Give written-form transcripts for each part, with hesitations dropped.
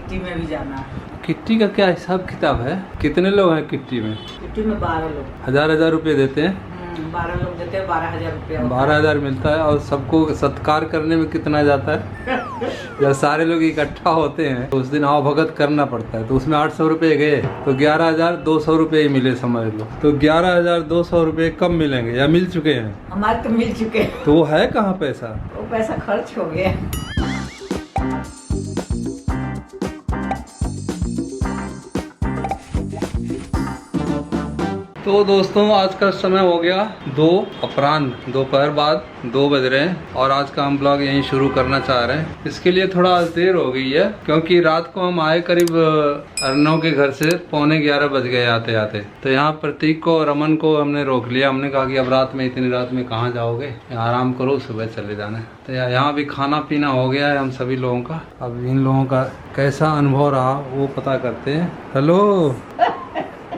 Kitty में भी जाना है। किट्टी का क्या हिसाब किताब है? कितने लोग हैं किट्टी में? किट्टी में 12 लोग। 1000 रुपये देते हैं? 12 लोग देते हैं, 12,000 रुपया। 12,000 मिलता है। और सबको सत्कार करने में कितना जाता है? जब सारे लोग इकट्ठा होते हैं तो उस दिन आओ भगत करना पड़ता है, तो उसमें 800 रुपये गए तो 11,200 रुपये ही मिले समझ लो। तो 11,200 रुपये कब मिलेंगे या मिल चुके हैं? हमारे तो मिल चुके हैं। तो वो है कहाँ पैसा? वो पैसा खर्च हो गया। तो दोस्तों आज का समय हो गया 2 अपराह्न, दोपहर बाद 2 बज रहे हैं और आज का हम ब्लॉग यहीं शुरू करना चाह रहे हैं। इसके लिए थोड़ा आज देर हो गई है क्योंकि रात को हम आए करीब अर्नव के घर से 11:45 बज गए आते आते। तो यहाँ प्रतीक को और अमन को हमने रोक लिया। हमने कहा कि अब रात में इतनी रात में कहाँ जाओगे, आराम करो, सुबह चले जाना है। तो यहाँ भी खाना पीना हो गया है हम सभी लोगों का। अब इन लोगों का कैसा अनुभव रहा वो पता करते हैं। हेलो,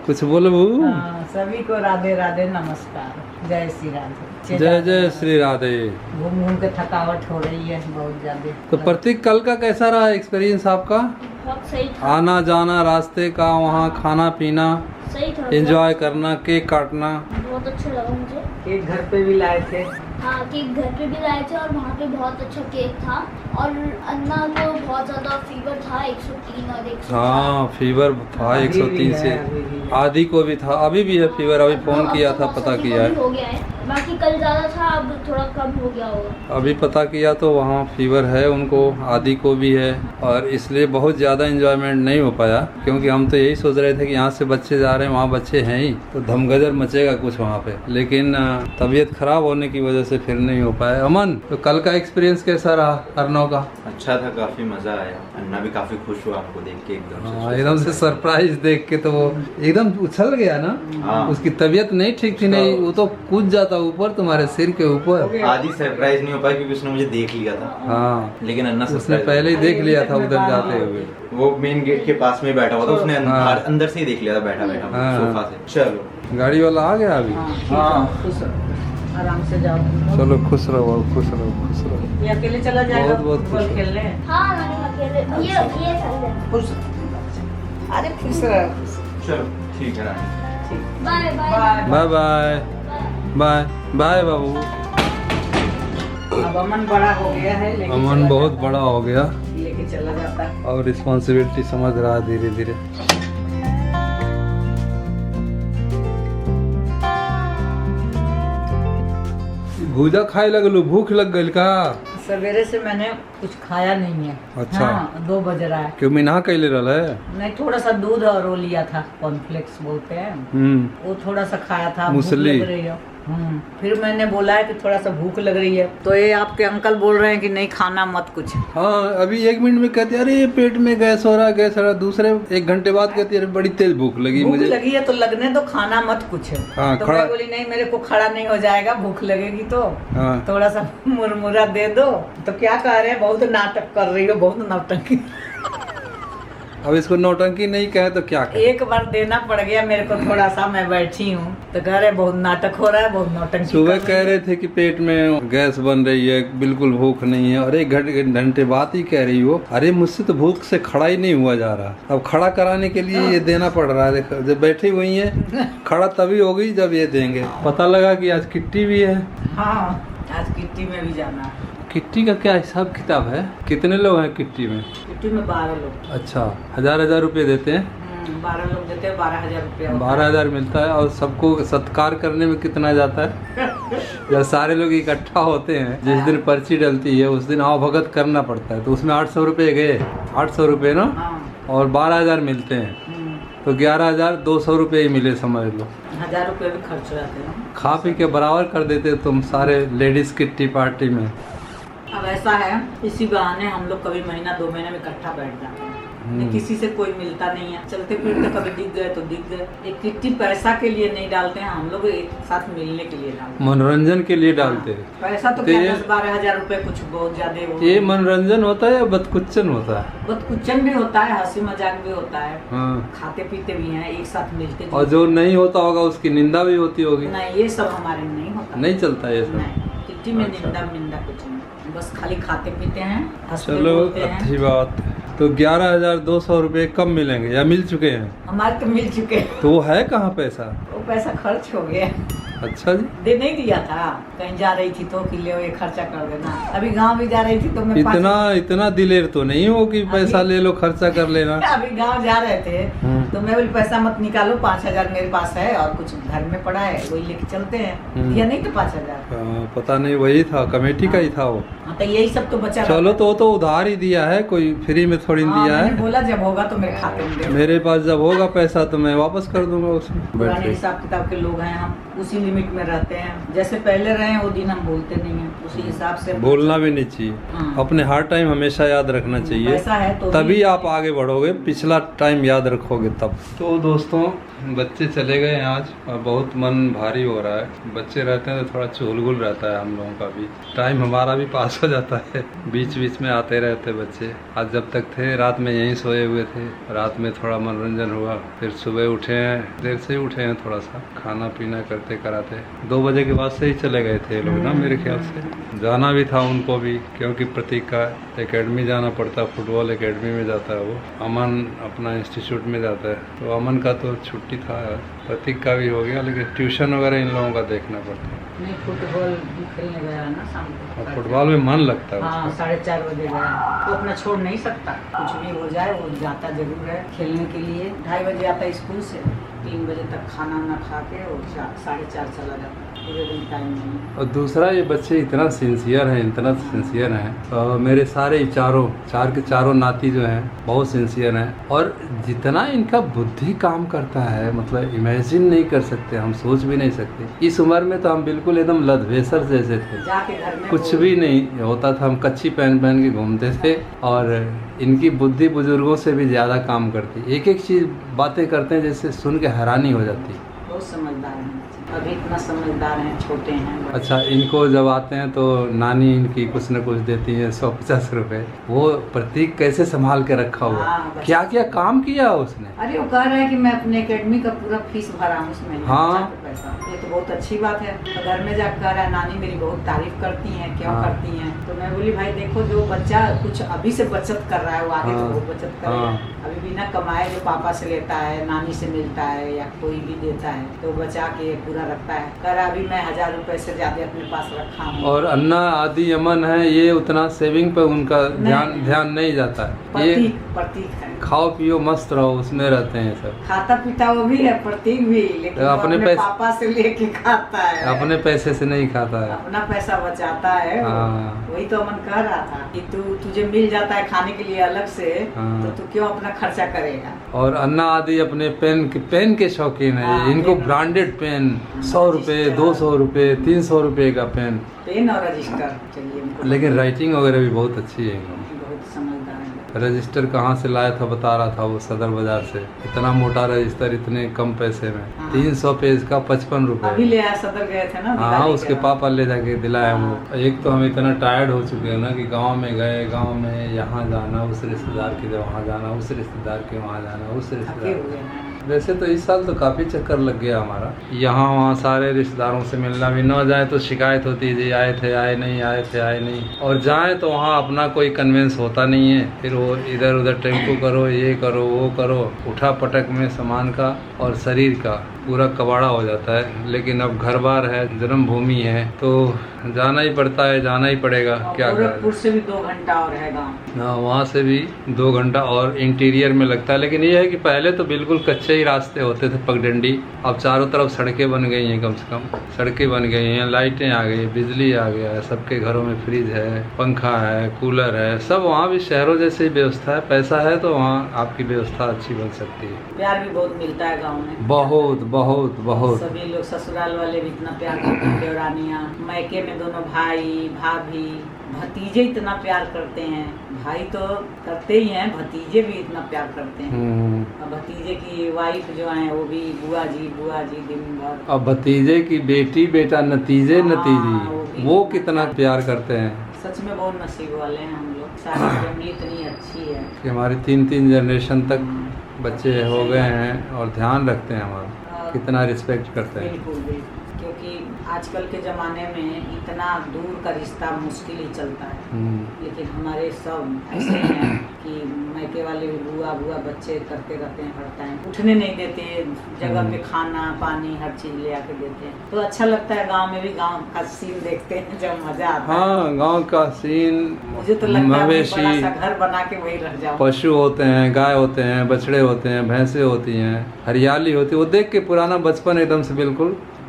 कुछ बोलो बहू। सभी को राधे राधे, नमस्कार, जय श्री राधे। जय जय श्री राधे। घूम घूम के थकावट हो रही है बहुत ज्यादा। तो प्रतीक कल का कैसा रहा एक्सपीरियंस आपका? बहुत सही था। आना जाना रास्ते का, वहाँ खाना पीना, सही था, एंजॉय करना, केक काटना, बहुत अच्छा लगा मुझे। केक घर पे भी लाए थे। हाँ, केक घर पे भी लाए थे और वहाँ पे बहुत अच्छा केक था। और अन्ना को बहुत ज्यादा फीवर था, 103 और 104। हाँ फीवर था 103 से। आदि को भी था, अभी भी है फीवर, अभी फोन किया था, पता किया है। हो गया है, बाकी कल ज्यादा था, अब थोड़ा कम हो गया होगा। अभी पता किया तो वहाँ फीवर है उनको, आदि को भी है, और इसलिए बहुत ज़्यादा एंजॉयमेंट नहीं हो पाया क्योंकि हम तो यही सोच रहे थे कि यहाँ से बच्चे जा रहे हैं, वहाँ बच्चे हैं ही तो धमगजर मचेगा कुछ वहाँ पे, लेकिन तबीयत खराब होने की वजह से फिर नहीं हो पाया। अमन, तो कल का एक्सपीरियंस कैसा रहा अर्नव का? अच्छा था, काफी मजा आया। अन्ना भी काफी खुश हुआ आपको देख के, एकदम से सरप्राइज देख के तो वो एकदम उछल गया ना। हाँ। उसकी तबीयत नहीं ठीक थी, नहीं वो तो कूद जाता ऊपर तुम्हारे सिर के ऊपर। आदि सरप्राइज नहीं हो पाया क्योंकि उसने मुझे देख लिया था। हाँ, लेकिन अन्ना उसने पहले ही देख लिया था उधर जाते हुए। वो मेन गेट के पास में बैठा हुआ था, उसने हाँ। अंदर से ही देख लिया था बैठा बैठा हाँ। सोफा से। चलो, गाड़ी वाला आ गया अभी। आराम से जाओ। चलो खुश रहो, खुश रहो, खुश रहो। ये अकेले चला जाएगा बहुत बहुत फुटबॉल खुश। खेलने। हाँ, मैंने अकेले ये चल रहा। खुश, अरे खुश रहो। चलो ठीक है रानी। Bye bye bye bye bye bye बाबू। अब अमन बड़ा हो गया है, लेके अमन चला बहुत जाता बड़ा हो गया है, लेके चला जाता है। और रिस्पॉन्सिबिलिटी समझ रहा है धीरे धीरे। भूजा खाए लगलू, भूख लग गई का? सवेरे से मैंने कुछ खाया नहीं है। अच्छा। हाँ, 2 बज रहा है। क्यों मिना कैले रहा है? नहीं, थोड़ा सा दूध और वो लिया था, कॉर्नफ्लेक्स बोलते हैं, वो थोड़ा सा खाया था। भूख मूसली। लग रही है। फिर मैंने बोला है कि थोड़ा सा भूख लग रही है, तो ये आपके अंकल बोल रहे हैं कि नहीं खाना मत कुछ। हाँ, अभी 1 मिनट में कहती है अरे ये पेट में गैस हो रहा है, गैस हो रहा है। दूसरे 1 घंटे बाद कहती है अरे बड़ी तेज भूख लगी भूख मुझे। लगी है तो लगने दो, खाना मत कुछ। हाँ, तो खड़ा- मैं बोली नहीं, मेरे को खड़ा नहीं हो जाएगा, भूख लगेगी तो हाँ। थोड़ा सा मुरमुरा दे दो। तो क्या कह रहे हैं, बहुत नाटक कर रही हो, बहुत नौटंकी। अब इसको नौटंकी नहीं कहे तो क्या कहे? एक बार देना पड़ गया मेरे को थोड़ा सा, मैं बैठी हूँ तो कह रहे बहुत नाटक हो रहा है, बहुत नौटंकी। सुबह कर कह रहे थे कि पेट में गैस बन रही है, बिल्कुल भूख नहीं है, और 1 घंटे बाद ही कह रही हो अरे मुझसे तो भूख से खड़ा ही नहीं हुआ जा रहा। अब खड़ा कराने के लिए ये देना पड़ रहा है। देखो जब बैठी हुई है, खड़ा तभी होगी जब ये देंगे। पता लगा कि आज किट्टी भी है। हाँ, आज किट्टी में भी जाना है। किट्टी का क्या हिसाब किताब है? कितने लोग हैं किट्टी में? किट्टी में 12 लोग। अच्छा, 1000 रुपये देते हैं? 12 लोग देते हैं, 12,000 रुपया। 12,000 मिलता है। और सबको सत्कार करने में कितना जाता है? जब सारे लोग इकट्ठा होते हैं, जिस दिन पर्ची डलती है उस दिन आओ भगत करना पड़ता है, तो उसमें 800 रुपये गए। 800 रुपये ना, और 12,000 मिलते हैं तो 11,200 रुपये ही मिले समझ लो। 1,000 रुपये भी खर्च रहते हैं। खा पी के बराबर कर देते तुम सारे लेडीज किट्टी पार्टी में। अब ऐसा है, इसी बहाने हम लोग कभी महीना 2 महीने में इकट्ठा बैठ जाते हैं। किसी से कोई मिलता नहीं है, चलते फिरते कभी दिख गए तो दिख गए। एक किट्टी पैसा के लिए नहीं डालते हैं हम लोग, एक साथ मिलने के लिए डालते हैं, मनोरंजन के लिए डालते हैं। पैसा तो क्या 10-12 हजार रुपए कुछ बहुत ज्यादा। ये मनोरंजन होता है या बदकुच्चन होता है? बदकुच्चन भी होता है, हंसी मजाक भी होता है। हाँ। खाते पीते भी हैं, एक साथ मिलते और जो नहीं होता होगा उसकी निंदा भी होती होगी? नहीं, ये सब हमारे में नहीं होता। नहीं चलता ये सब? नहीं, किट्टी में अच्छा। निंदा कुछ नहीं, बस खाली खाते पीते हैं, हंसते चलो बोलते हैं। अच्छी बात। तो 11,200 रुपये कब मिलेंगे या मिल चुके हैं? हमारे तो मिल चुके हैं। तो वो है कहाँ पैसा? वो पैसा खर्च हो गया। अच्छा जी, दे नहीं दिया था, कहीं जा रही थी तो कि ले ये खर्चा कर देना। अभी गांव भी जा रही थी तो मैं इतना दिलेर तो नहीं हो कि पैसा ले लो खर्चा कर लेना। अभी गांव जा रहे थे तो मैं बोली पैसा मत निकालो, 5,000 मेरे पास है और कुछ घर में पड़ा है, वही लेके चलते हैं। दिया नहीं तो 5,000। पता नहीं, वही था कमेटी का ही था वो। हाँ, तो यही सब तो बचा। चलो तो वो तो उधार ही दिया है, कोई फ्री में थोड़ी दिया है। बोला जब होगा तो मेरे खाते में दे। मेरे पास जब होगा पैसा तो मैं वापस कर दूंगा उसमें। पुराने हिसाब किताब के लोग हैं हम, उसी लिमिट में रहते हैं। जैसे पहले रहे वो दिन हम भूलते नहीं है, उसी हिसाब से भूलना भी नहीं चाहिए। हाँ। अपने हर टाइम हमेशा याद रखना चाहिए, पैसा है तो तभी आप आगे बढ़ोगे, पिछला टाइम याद रखोगे तब। तो दोस्तों बच्चे चले गए आज और बहुत मन भारी हो रहा है। बच्चे रहते हैं तो थोड़ा चुलबुल रहता है हम लोगों का भी, टाइम हमारा भी पास हो जाता है। बीच बीच में आते रहते बच्चे। आज जब तक थे रात में यहीं सोए हुए थे, रात में थोड़ा मनोरंजन हुआ, फिर सुबह उठे हैं, देर से ही उठे हैं, थोड़ा सा खाना पीना करते कराते 2 बजे के बाद से ही चले गए थे लोग ना, मेरे ख्याल से। जाना भी था उनको भी, क्योंकि प्रतीक का एकेडमी जाना पड़ता, फुटबॉल एकेडमी में जाता है वो। अमन अपना इंस्टीट्यूट में जाता है, तो अमन का तो छुट्टी था, प्रतीक का भी हो गया, लेकिन ट्यूशन वगैरह इन लोगों का देखना पड़ता है। नहीं, फुटबॉल खेलने गया है ना शाम को। और फुटबॉल में मन लगता है। हाँ, 4:30 बजे गया। वो अपना छोड़ नहीं सकता, कुछ भी हो जाए वो जाता जरूर है खेलने के लिए। 2:30 बजे आता है स्कूल से, 3 बजे तक खाना वाना खा के और 4:30 चला जाता है। पूरे दिन टाइम नहीं। और दूसरा ये बच्चे इतना सिंसियर हैं, इतना सिंसियर हैं। मेरे सारे चार के चारों नाती जो हैं बहुत सिंसियर हैं, और जितना इनका बुद्धि काम करता है मतलब इमेजिन नहीं कर सकते, हम सोच भी नहीं सकते। इस उम्र में तो हम बिल्कुल एकदम लदवेसर जैसे थे, जाके घर में कुछ भी नहीं होता था, हम कच्ची पहन के घूमते थे। और इनकी बुद्धि बुजुर्गों से भी ज़्यादा काम करती, एक एक चीज़ बातें करते हैं जैसे सुन के हैरानी हो जाती। बहुत समझदार हैं, अभी इतना समझदार हैं, छोटे हैं। अच्छा, इनको जब आते हैं तो नानी इनकी कुछ न कुछ देती है, 150 रुपए। वो प्रतीक कैसे संभाल के रखा हुआ, हाँ, क्या क्या काम किया उसने। अरे वो कह रहा है कि मैं अपने एकेडमी का पूरा फीस भरा हूँ उसमें। हाँ। पैसा, ये तो बहुत अच्छी बात है। तो घर में जाकर कह रहा है नानी मेरी बहुत तारीफ करती हैं, क्यों हाँ। करती हैं? तो मैं बोली भाई देखो, जो बच्चा कुछ अभी से बचत कर रहा है वो आगे हाँ। तो बहुत बचत करेगा। हाँ। अभी बिना कमाए जो पापा से लेता है, नानी से मिलता है या कोई भी देता है तो बचा के पूरा रखता है। कह रहा अभी मैं 1000 रुपए से ज्यादा अपने पास रखा हूँ। और अन्ना आदि अमन है, ये उतना सेविंग पे उनका ध्यान नहीं जाता है। ये प्रतीक है, खाओ पियो मस्त रहो, उसमें रहते हैं सब। खाता पीता वो भी है, प्रतीक भी, लेकिन अपने पापा से लेके खाता है, अपने पैसे से नहीं खाता है, अपना पैसा बचाता है। हाँ। वही तो अमन कह रहा था कि तुझे मिल जाता है खाने के लिए अलग से, हाँ। तो तू क्यों अपना खर्चा करेगा। और अन्ना आदि अपने पेन के शौकीन है। हाँ, इनको ब्रांडेड पेन 100 रुपए, 200 रुपए, 300 रुपए का पेन और रजिस्टर चाहिए। लेकिन राइटिंग वगैरह भी बहुत अच्छी है इनको। बहुत समझदार है। रजिस्टर कहाँ से लाया था बता रहा था वो, सदर बाजार से। इतना मोटा रजिस्टर इतने कम पैसे में, हाँ। 300 पेज का 55 रुपए। अभी ले आया, सदर गए थे ना। हाँ, उसके पापा ले जाके दिलाया वो। एक तो हम इतना टायर्ड हो चुके हैं ना कि गांव में गए, गांव में यहाँ जाना, उस रिश्तेदार के वहाँ जाना, उस रिश्तेदार के वहाँ जाना, उस रिश्तेदार। वैसे तो इस साल तो काफ़ी चक्कर लग गया हमारा, यहाँ वहाँ सारे रिश्तेदारों से मिलना भी। न जाए तो शिकायत होती थी, आए थे आए नहीं, आए थे आए नहीं। और जाए तो वहाँ अपना कोई कन्वेंस होता नहीं है, फिर वो इधर उधर टेम्पो करो, ये करो वो करो, उठा पटक में सामान का और शरीर का पूरा कबाड़ा हो जाता है। लेकिन अब घर बार है, जन्मभूमि है, तो जाना ही पड़ता है, जाना ही पड़ेगा। क्या गोरखपुर से भी 2 घंटा और है गाँव। हाँ, वहाँ से भी 2 घंटा और इंटीरियर में लगता है। लेकिन ये है कि पहले तो बिल्कुल कच्चे ही रास्ते होते थे, पगडंडी। अब चारों तरफ सड़कें बन गई हैं, कम से कम सड़कें बन गई हैं, लाइटें आ गई, बिजली आ गया है, सबके घरों में फ्रिज है, पंखा है, कूलर है, सब। वहाँ भी शहरों जैसे ही व्यवस्था है, पैसा है तो वहाँ आपकी व्यवस्था अच्छी बन सकती है। प्यार भी बहुत मिलता है गाँव में, बहुत बहुत बहुत। सभी लोग, ससुराल वाले भी इतना प्यार करते हैं, देवरानियाँ, मायके में दोनों भाई भाभी, भतीजे इतना प्यार करते हैं। भाई तो करते ही हैं, भतीजे भी इतना प्यार करते हैं। और भतीजे की वाइफ जो है वो भी बुआ जी दिन भर। और भतीजे की बेटी बेटा नतीजे हाँ, नतीजी वो कितना प्यार करते हैं। सच में बहुत नसीब वाले हैं हम लोग, सारी फैमिली इतनी अच्छी है कि हमारी 3 जनरेशन तक बच्चे हो गए हैं और ध्यान रखते हैं हमारा, कितना रिस्पेक्ट करते हैं। बिल्कुल बिल्कुल, क्योंकि आजकल के ज़माने में इतना दूर का रिश्ता मुश्किल ही चलता है, लेकिन हमारे सब ऐसे हैं कि मैके वाले बुआ बच्चे करते रहते हैं हर टाइम, उठने नहीं देते, जगह पे खाना पानी हर चीज़ ले आके देते हैं। तो अच्छा लगता है, गांव में भी गांव का सीन देखते हैं जब मजा आता है। हाँ, गांव का सीन। मुझे तो लगता है मवेशी, बड़ा सा घर बना के वही रह जाऊं। पशु होते हैं, गाय होते हैं, बछड़े होते हैं, भैंसे होती हैं, हरियाली होती है, वो देख के पुराना बचपन एकदम से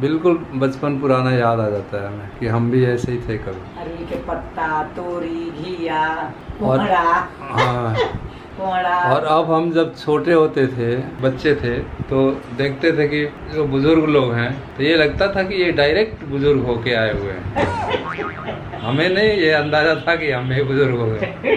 बिल्कुल बचपन पुराना याद आ जाता है हमें कि हम भी ऐसे ही थे कभी। अरवी के पत्ता, तोरी, घिया, और कोहड़ा। हाँ, कोहड़ा। और अब हम जब छोटे होते थे, बच्चे थे, तो देखते थे कि जो बुजुर्ग लोग हैं तो ये लगता था कि ये डायरेक्ट बुजुर्ग होके आए हुए हैं। हमें नहीं ये अंदाजा था कि हम भी बुजुर्ग हो गए।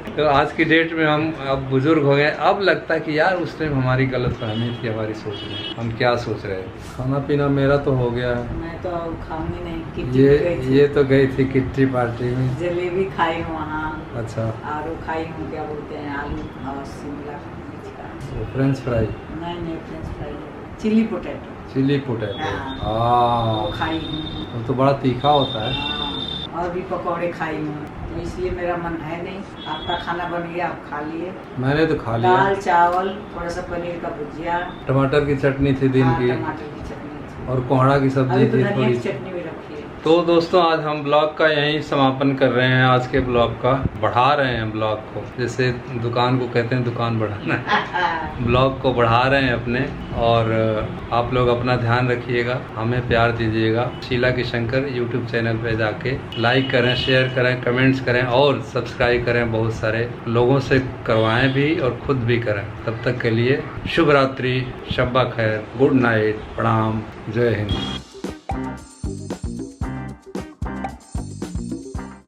तो आज की डेट में हम अब बुजुर्ग हो गए, अब लगता है कि यार उस टाइम हमारी गलतफहमी थी, हमारी सोच में हम क्या सोच रहे हैं। खाना पीना मेरा तो हो गया है। मैं तो खाऊंगी नहीं, किट्टी में गई थी। ये तो गई थी किट्टी पार्टी में, जलेबी खाई हूँ वहाँ। अच्छा। आलू खाई हूँ, क्या बोलते हैं, आलू और शिमला मिर्च का। French fry? नहीं French fry, chilli potato. Chilli potato, हाँ, वो खाई हूँ। वो तो बड़ा तीखा होता है। हाँ, और भी पकौड़े खाई हूँ, तो इसलिए मेरा मन है नहीं। आपका खाना बन गया, आप खा लिए? मैंने तो खा लिया। दाल चावल, थोड़ा सा पनीर का भुजिया, टमाटर की चटनी थी दिन की, टमाटर की चटनी थी, और कोहड़ा की सब्जी तो थी धनिया थोड़ी। की चटनी भी रखी है। तो दोस्तों आज हम ब्लॉग का यहीं समापन कर रहे हैं। आज के ब्लॉग का बढ़ा रहे हैं, ब्लॉग को जैसे दुकान को कहते हैं दुकान बढ़ाना, ब्लॉग को बढ़ा रहे हैं अपने। और आप लोग अपना ध्यान रखिएगा, हमें प्यार दीजिएगा। शीला की शंकर यूट्यूब चैनल पे जाके लाइक करें, शेयर करें, कमेंट्स करें और सब्सक्राइब करें। बहुत सारे लोगों से करवाएं भी और खुद भी करें। तब तक के लिए शुभ रात्रि, शब्बा खैर, गुड नाइट, प्रणाम, जय हिंद।